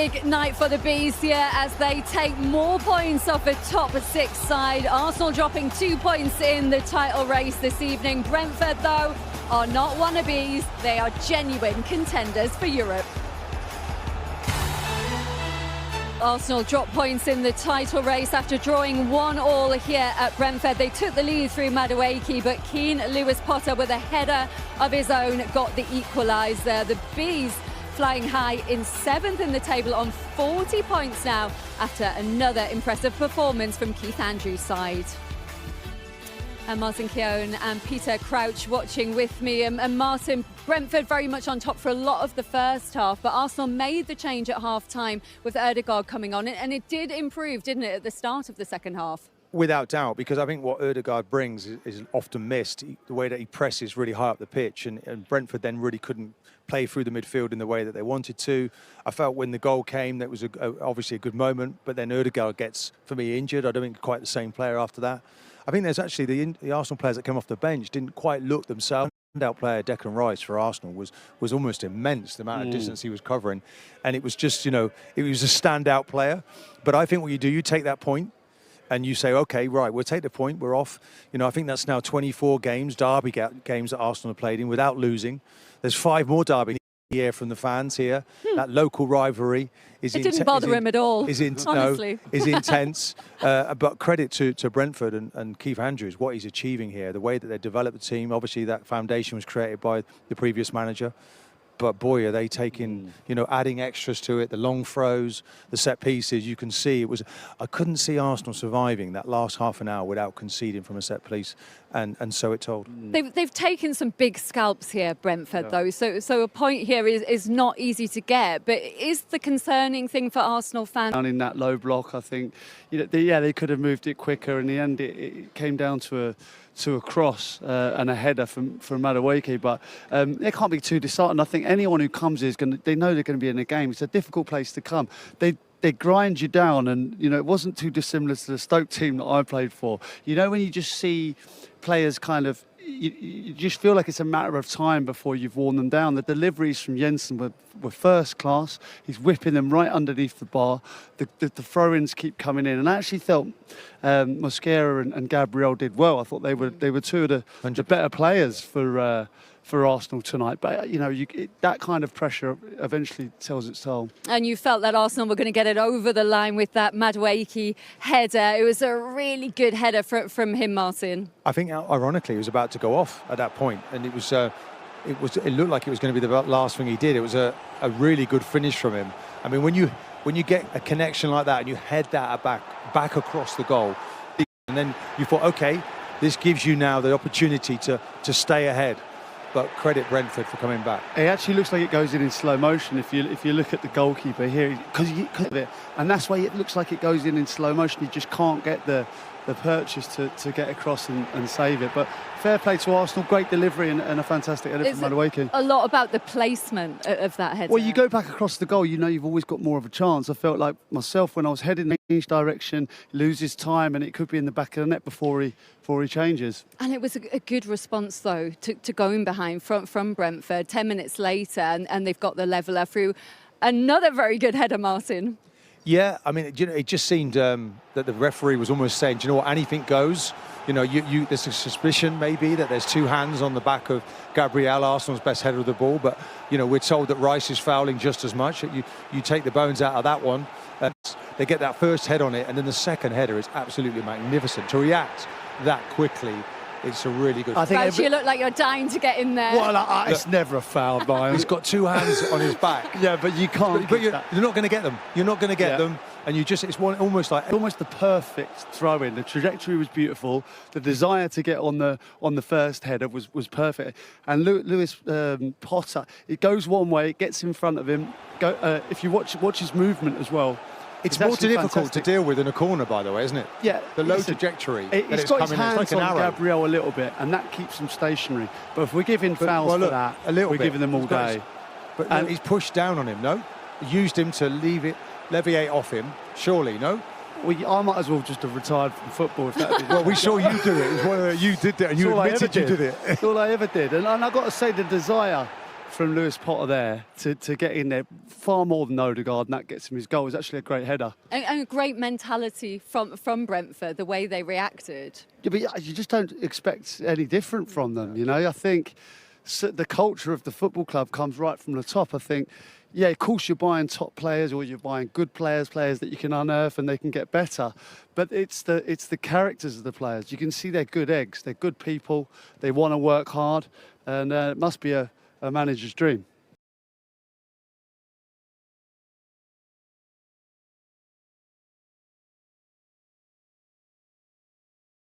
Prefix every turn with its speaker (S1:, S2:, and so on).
S1: big night for the Bees here as they take more points off the top 6 side. Arsenal dropping 2 points in the title race this evening. Brentford, though, are not wannabes. They are genuine contenders for Europe. Arsenal dropped points in the title race after drawing 1-1 here at Brentford. They took the lead through Madueke, but keen Lewis Potter with a header of his own got the equaliser. The Bees flying high in 7th in the table on 40 points now after another impressive performance from Keith Andrews' side. And Martin Keown and Peter Crouch watching with me. And Martin, Brentford very much on top for a lot of the first half, but Arsenal made the change at half-time with Ødegaard coming on, and it did improve, didn't it, at the start of the second half?
S2: Without doubt, because I think what Ødegaard brings is often missed, the way that he presses really high up the pitch, and Brentford then really couldn't play through the midfield in the way that they wanted to. I felt when the goal came, that was obviously a good moment, but then Ødegaard gets, for me, injured. I don't think quite the same player after that. I think there's actually the Arsenal players that came off the bench didn't quite look themselves. Standout player Declan Rice for Arsenal was almost immense, the amount of distance he was covering, and it was just, you know, it was a standout player. But I think what you do, you take that point and you say, okay, right, we'll take the point, we're off. You know, I think that's now 24 games, derby games that Arsenal have played in without losing. There's 5 more derby here from the fans here. That local rivalry is
S1: it didn't bother him at all,
S2: honestly. Is intense. But credit to Brentford and Keith Andrews, what he's achieving here, the way that they developed the team. Obviously, that foundation was created by the previous manager. But boy, are they taking, you know, adding extras to it, the long throws, the set pieces. You can see it was, I couldn't see Arsenal surviving that last half an hour without conceding from a set piece, and so it told.
S1: They've taken some big scalps here, Brentford, though, so a point here is not easy to get. But is the concerning thing for Arsenal fans?
S3: Down in that low block, I think, you know, they could have moved it quicker. In the end, it came down to a cross and a header from Madueke, but they can't be too disheartened. I think anyone who comes they know they're going to be in a game. It's a difficult place to come. They grind you down, and you know it wasn't too dissimilar to the Stoke team that I played for. You know, when you just see players kind of, you just feel like it's a matter of time before you've worn them down. The deliveries from Jensen were first class. He's whipping them right underneath the bar. The throw-ins keep coming in, and I actually felt Mosquera and Gabriel did well. I thought they were 2 of the better players for Arsenal tonight. But you know, that kind of pressure eventually tells its toll. And
S1: you felt that Arsenal were going to get it over the line with that Madueke header. It was a really good header from him, Martin.
S2: I think, ironically, he was about to go off at that point, and it looked like it was going to be the last thing he did. It was a really good finish from him. I mean, when you get a connection like that and you head that back across the goal, and then you thought, okay, this gives you now the opportunity to stay ahead. But credit Brentford for coming back.
S3: It actually looks like it goes in slow motion if you look at the goalkeeper here, because of it, and that's why it looks like it goes in slow motion. You just can't get the purchase to get across and save it. But fair play to Arsenal, great delivery and a fantastic header from Madueke.
S1: A lot about the placement of that header.
S3: Well, you go back across the goal, you know you've always got more of a chance. I felt like myself when I was heading in each direction, loses time, and it could be in the back of the net before he changes.
S1: And it was a good response, though, to going behind from Brentford. 10 minutes later, and they've got the leveller through another very good header, Martin.
S2: Yeah, I mean, you know, it just seemed that the referee was almost saying, do you know what, anything goes. You know, there's a suspicion maybe that there's 2 hands on the back of Gabriel, Arsenal's best header of the ball, but you know, we're told that Rice is fouling just as much. You take the bones out of that one, they get that first head on it, and then the second header is absolutely magnificent. To react that quickly, it's a really good.
S1: I think you look like you're dying to get in there.
S3: Well, it's never a foul, Brian.
S2: He's got 2 hands on his back.
S3: Yeah, but you can't.
S2: But you're not going to get them. You're not going to get them, and it's almost
S3: the perfect throw-in. The trajectory was beautiful. The desire to get on the first header was perfect. And Lewis Potter, it goes one way, it gets in front of him. If you watch his movement as well.
S2: It's more difficult to deal with in a corner, by the way, isn't it?
S3: Yeah.
S2: The low trajectory.
S3: He's got his hands on Gabriel a little bit, and that keeps him stationary. But if we're giving fouls for that, we're giving them all day.
S2: But he's pushed down on him, no? Used him to leviate off him, surely, no?
S3: Well, I might as well just have retired from football if that.
S2: Well, we saw you do it. You did it, and you admitted you did it.
S3: That's all I ever did. And I've got to say, the desire from Lewis Potter there to get in there far more than Odegaard, and that gets him his goal. It was actually a great header.
S1: And a great mentality from Brentford, the way they reacted.
S3: Yeah, but you just don't expect any different from them, you know. I think the culture of the football club comes right from the top. I think, yeah, of course you're buying top players or you're buying good players that you can unearth and they can get better. But it's the characters of the players. You can see they're good eggs. They're good people. They want to work hard. And it must be a manager's dream.